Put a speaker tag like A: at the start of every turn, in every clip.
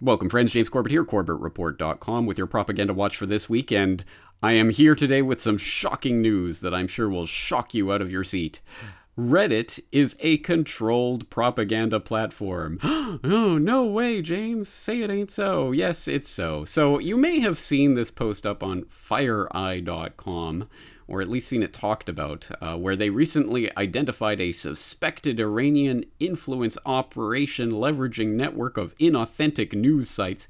A: Welcome, friends. James Corbett here, CorbettReport.com, with your propaganda watch for this week, and I am here today with some shocking news that I'm sure will shock you out of your seat. Reddit is a controlled propaganda platform. Oh, no way, James. Say it ain't so. Yes, it's so. So you may have seen this post up on FireEye.com, or at least seen it talked about, where they recently identified a suspected Iranian influence operation leveraging network of inauthentic news sites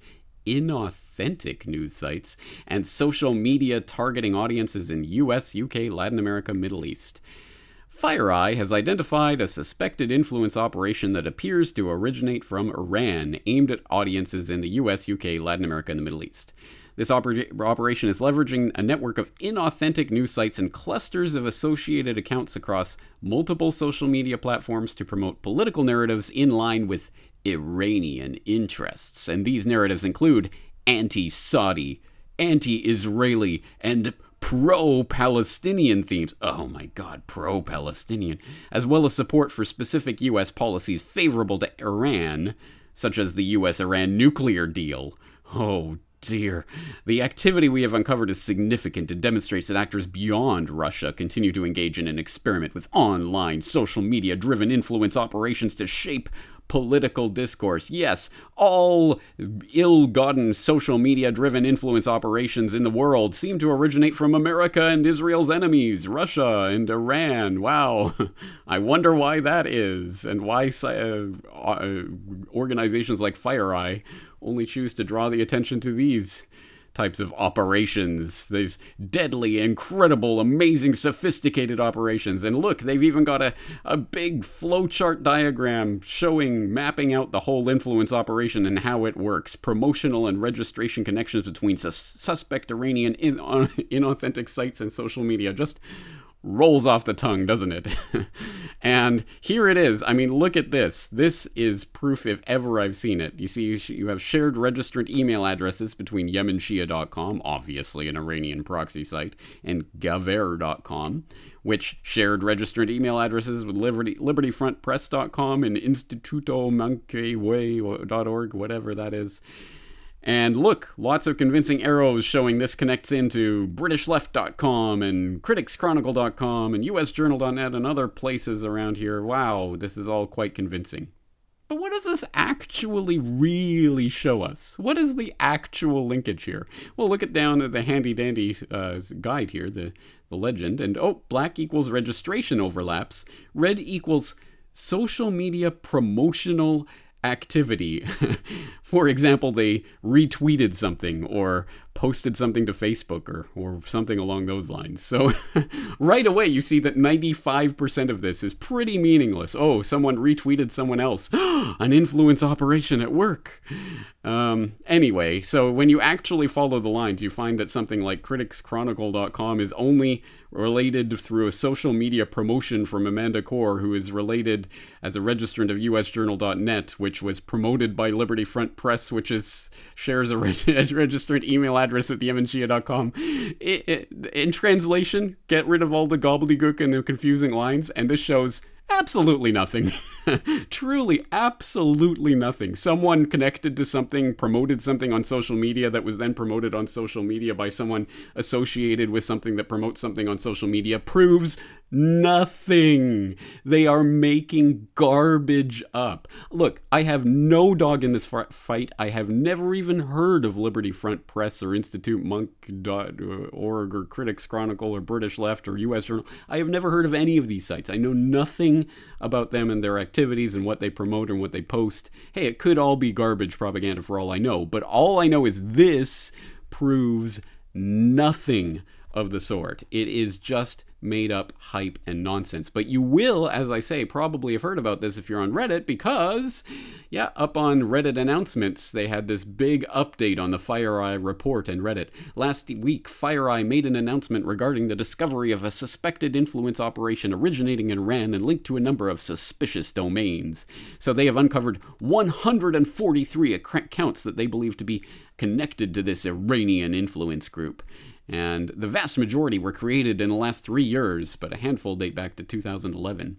A: and social media targeting audiences in US, UK, Latin America, Middle East. FireEye has identified a suspected influence operation that appears to originate from Iran, aimed at audiences in the US, UK, Latin America, and the Middle East. This operation is leveraging a network of inauthentic news sites and clusters of associated accounts across multiple social media platforms to promote political narratives in line with Iranian interests. And these narratives include anti-Saudi, anti-Israeli, and pro-Palestinian themes. Oh my God, pro-Palestinian. As well as support for specific U.S. policies favorable to Iran, such as the U.S.-Iran nuclear deal. Oh dear. The activity we have uncovered is significant and demonstrates that actors beyond Russia continue to engage in an experiment with online social media-driven influence operations to shape political discourse. Yes, all ill-gotten social media-driven influence operations in the world seem to originate from America and Israel's enemies, Russia and Iran. Wow. I wonder why that is, and why organizations like FireEye only choose to draw the attention to these types of operations, these deadly, incredible, amazing, sophisticated operations. And look, they've even got a big flowchart diagram mapping out the whole influence operation and how it works. Promotional and registration connections between suspect Iranian inauthentic sites and social media. Just rolls off the tongue, doesn't it? And here it is. I mean, look at this. This is proof if ever I've seen it. You see, you have shared registered email addresses between YemenShia.com, obviously an Iranian proxy site, and Gaver.com, which shared registered email addresses with LibertyFrontPress.com and InstitutoManqueway.org, whatever that is. And look, lots of convincing arrows showing this connects into BritishLeft.com and CriticsChronicle.com and USJournal.net and other places around here. Wow, this is all quite convincing. But what does this actually really show us? What is the actual linkage here? Well, look at down at the handy-dandy guide here, the legend. And black equals registration overlaps. Red equals social media promotional activity. For example, they retweeted something or posted something to Facebook or something along those lines. So right away you see that 95% of this is pretty meaningless. Oh, someone retweeted someone else. An influence operation at work. Anyway, so when you actually follow the lines, you find that something like CriticsChronicle.com is only related through a social media promotion from Amanda Core, who is related as a registrant of USJournal.net, which was promoted by Liberty Front Press, which shares a registered email address with YemenShia.com. In translation, get rid of all the gobbledygook and the confusing lines, and this shows absolutely nothing. Truly, absolutely nothing. Someone connected to something, promoted something on social media that was then promoted on social media by someone associated with something that promotes something on social media proves nothing. They are making garbage up. Look, I have no dog in this fight. I have never even heard of Liberty Front Press or InstituteMonk.org or Critics Chronicle or British Left or US Journal. I have never heard of any of these sites. I know nothing about them and their activities and what they promote and what they post. Hey, it could all be garbage propaganda for all I know, but all I know is this proves nothing of the sort. It is just made up hype and nonsense. But you will, as I say, probably have heard about this if you're on Reddit, because, up on Reddit announcements, they had this big update on the FireEye report and Reddit. Last week, FireEye made an announcement regarding the discovery of a suspected influence operation originating in Iran and linked to a number of suspicious domains. So they have uncovered 143 accounts that they believe to be connected to this Iranian influence group. And the vast majority were created in the last 3 years, but a handful date back to 2011.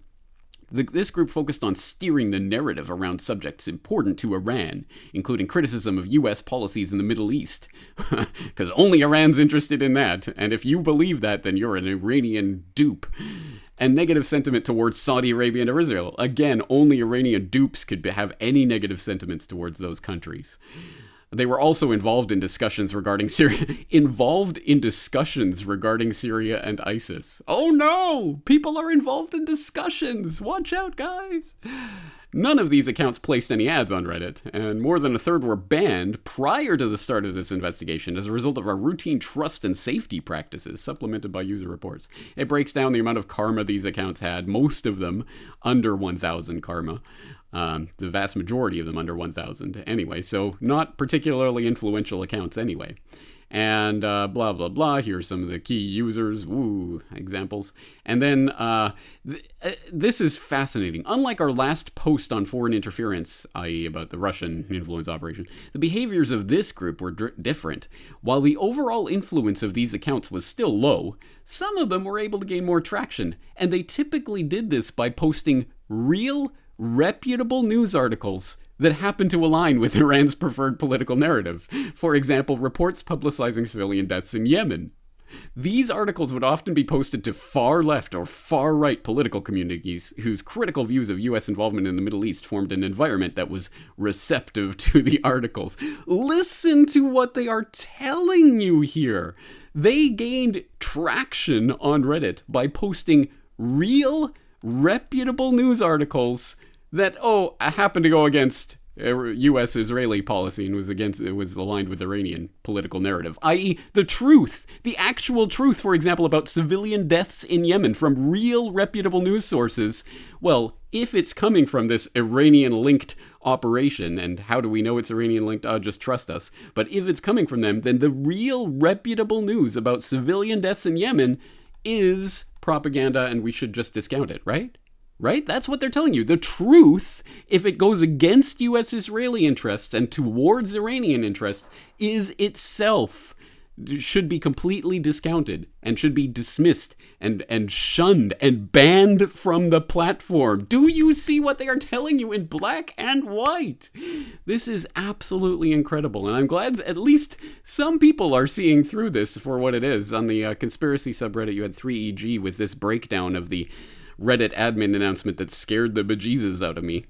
A: This group focused on steering the narrative around subjects important to Iran, including criticism of U.S. policies in the Middle East. Because only Iran's interested in that, and if you believe that, then you're an Iranian dupe. And negative sentiment towards Saudi Arabia and Israel. Again, only Iranian dupes could have any negative sentiments towards those countries. They were also involved in discussions regarding Syria. Syria and ISIS. Oh no! People are involved in discussions! Watch out, guys! None of these accounts placed any ads on Reddit, and more than a third were banned prior to the start of this investigation as a result of our routine trust and safety practices, supplemented by user reports. It breaks down the amount of karma these accounts had, most of them under 1,000 karma. The vast majority of them under 1,000 anyway, so not particularly influential accounts anyway. And blah, blah, blah. Here's some of the key users, examples. And then this is fascinating. Unlike our last post on foreign interference, i.e. about the Russian influence operation, the behaviors of this group were different. While the overall influence of these accounts was still low, some of them were able to gain more traction. And they typically did this by posting real, reputable news articles that happen to align with Iran's preferred political narrative. For example, reports publicizing civilian deaths in Yemen. These articles would often be posted to far left or far right political communities whose critical views of U.S. involvement in the Middle East formed an environment that was receptive to the articles. Listen to what they are telling you here. They gained traction on Reddit by posting real, reputable news articles that, happened to go against U.S.-Israeli policy and was aligned with Iranian political narrative, i.e. the truth, the actual truth, for example, about civilian deaths in Yemen from real reputable news sources. Well, if it's coming from this Iranian-linked operation, and how do we know it's Iranian-linked? Just trust us. But if it's coming from them, then the real reputable news about civilian deaths in Yemen is propaganda, and we should just discount it, right? Right? That's what they're telling you. The truth, if it goes against U.S.-Israeli interests and towards Iranian interests, is itself should be completely discounted and should be dismissed and shunned and banned from the platform. Do you see what they are telling you in black and white? This is absolutely incredible, and I'm glad at least some people are seeing through this for what it is. On the conspiracy subreddit, you had 3EG with this breakdown of the Reddit admin announcement that scared the bejesus out of me.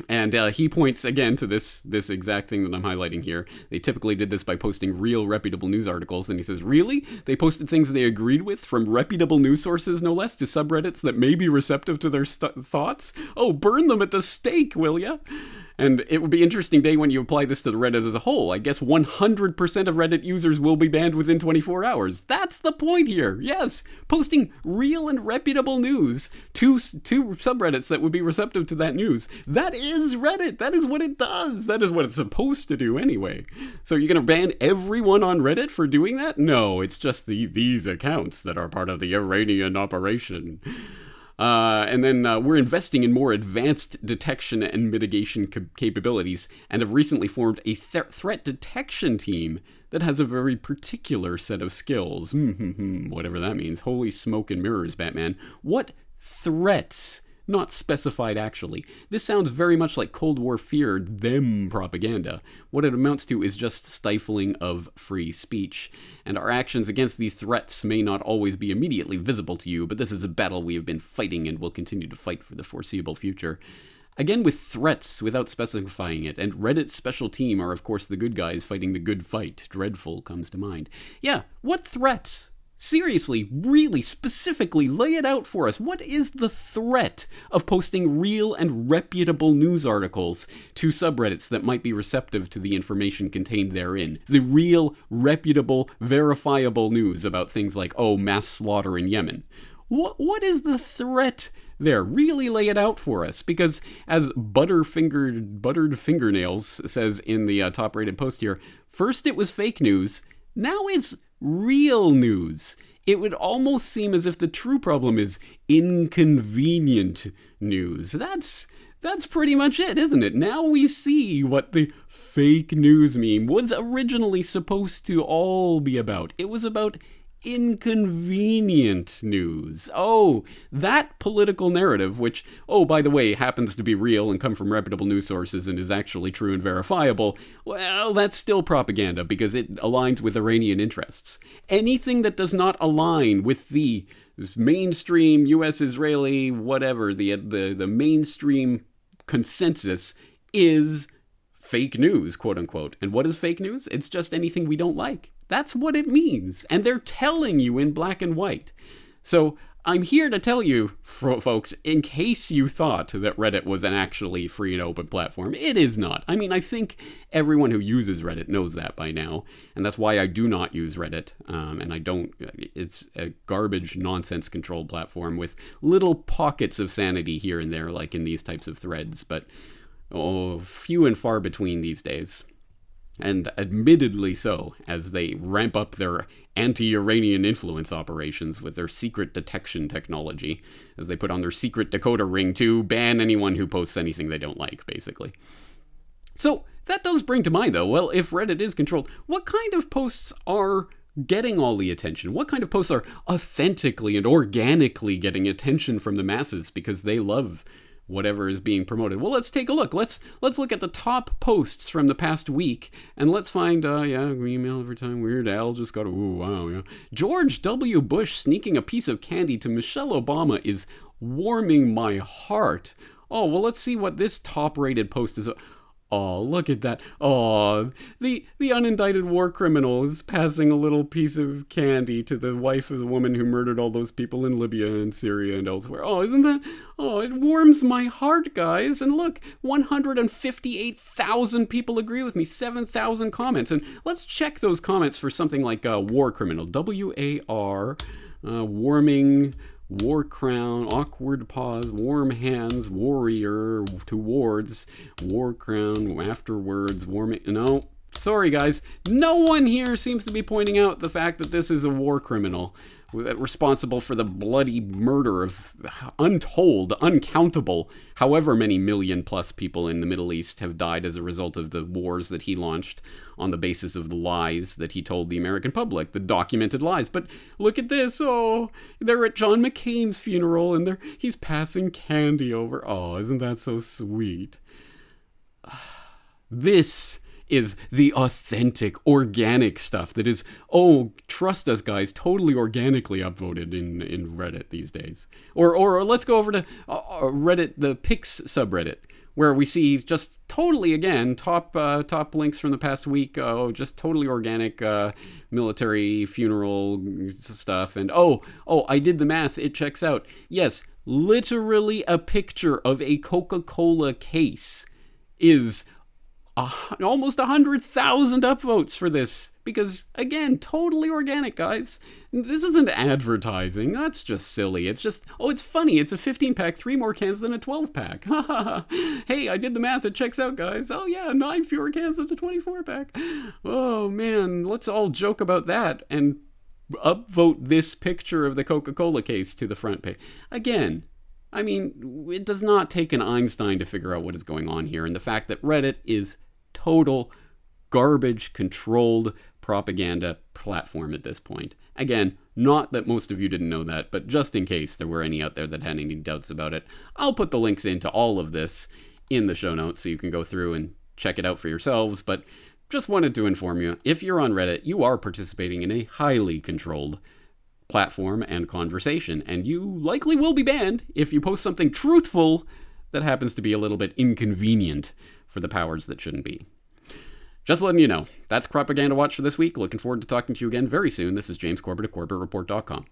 A: And he points again to this exact thing that I'm highlighting here. They typically did this by posting real reputable news articles, and he says, really? They posted things they agreed with from reputable news sources, no less, to subreddits that may be receptive to their thoughts? Oh, burn them at the stake, will ya? And it would be an interesting day when you apply this to the Reddit as a whole. I guess 100% of Reddit users will be banned within 24 hours. That's the point here. Yes, posting real and reputable news to subreddits that would be receptive to that news. That is Reddit. That is what it does. That is what it's supposed to do anyway. So you're going to ban everyone on Reddit for doing that? No, it's just these accounts that are part of the Iranian operation. And then we're investing in more advanced detection and mitigation capabilities and have recently formed a threat detection team that has a very particular set of skills. Whatever that means. Holy smoke and mirrors, Batman. What threats? Not specified, actually. This sounds very much like Cold War fear, them propaganda. What it amounts to is just stifling of free speech. And our actions against these threats may not always be immediately visible to you, but this is a battle we have been fighting and will continue to fight for the foreseeable future. Again, with threats, without specifying it, and Reddit's special team are, of course, the good guys fighting the good fight. Dreadful comes to mind. Yeah, what threats? Seriously, really, specifically, lay it out for us. What is the threat of posting real and reputable news articles to subreddits that might be receptive to the information contained therein? The real, reputable, verifiable news about things like, mass slaughter in Yemen. What is the threat there? Really lay it out for us, because as Buttered Fingernails says in the top-rated post here, first it was fake news, now it's real news. It would almost seem as if the true problem is inconvenient news. That's pretty much it, isn't it? Now we see what the fake news meme was originally supposed to all be about. It was about inconvenient news. Oh, that political narrative, which, oh, by the way, happens to be real and come from reputable news sources and is actually true and verifiable, well, that's still propaganda because it aligns with Iranian interests. Anything that does not align with the mainstream U.S.-Israeli, whatever, the mainstream consensus is fake news, quote unquote. And what is fake news? It's just anything we don't like. That's what it means. And they're telling you in black and white. So I'm here to tell you, folks, in case you thought that Reddit was an actually free and open platform, it is not. I mean, I think everyone who uses Reddit knows that by now. And that's why I do not use Reddit. And I don't, it's a garbage, nonsense controlled platform with little pockets of sanity here and there, like in these types of threads. But few and far between these days. And admittedly so, as they ramp up their anti-Iranian influence operations with their secret detection technology, as they put on their secret decoder ring to ban anyone who posts anything they don't like, basically. So, that does bring to mind, though, well, if Reddit is controlled, what kind of posts are getting all the attention? What kind of posts are authentically and organically getting attention from the masses because they love whatever is being promoted? Well, let's take a look. Let's look at the top posts from the past week, and let's find, email every time, Weird Al just got, George W. Bush sneaking a piece of candy to Michelle Obama is warming my heart. Oh, well, let's see what this top-rated post is. Oh, look at that. Oh, the unindicted war criminal is passing a little piece of candy to the wife of the woman who murdered all those people in Libya and Syria and elsewhere. Oh, isn't that... Oh, it warms my heart, guys. And look, 158,000 people agree with me, 7,000 comments. And let's check those comments for something like war criminal. W-A-R, warming... War crown, awkward pause, warm hands, warrior, towards, war crown, afterwards, warming. No, sorry guys. No one here seems to be pointing out the fact that this is a war criminal responsible for the bloody murder of untold, uncountable, however many million plus people in the Middle East have died as a result of the wars that he launched on the basis of the lies that he told the American public, the documented lies. But look at this. Oh, they're at John McCain's funeral and he's passing candy over. Oh, isn't that so sweet? This is the authentic, organic stuff that is, trust us guys, totally organically upvoted in Reddit these days. Or let's go over to Reddit, the Pics subreddit, where we see just totally, again, top links from the past week, just totally organic military funeral stuff. And I did the math, it checks out. Yes, literally a picture of a Coca-Cola case is almost 100,000 upvotes for this. Because, again, totally organic, guys. This isn't advertising. That's just silly. It's just, it's funny. It's a 15-pack, 3 more cans than a 12-pack. Hey, I did the math. It checks out, guys. Oh, yeah, 9 fewer cans than a 24-pack. Oh, man. Let's all joke about that and upvote this picture of the Coca-Cola case to the front page. Again, I mean, it does not take an Einstein to figure out what is going on here. And the fact that Reddit is total garbage controlled propaganda platform at this point. Again, not that most of you didn't know that, but just in case there were any out there that had any doubts about it, I'll put the links into all of this in the show notes so you can go through and check it out for yourselves. But just wanted to inform you, if you're on Reddit, you are participating in a highly controlled platform and conversation, and you likely will be banned if you post something truthful that happens to be a little bit inconvenient for the powers that shouldn't be. Just letting you know, that's Propaganda Watch for this week. Looking forward to talking to you again very soon. This is James Corbett of CorbettReport.com.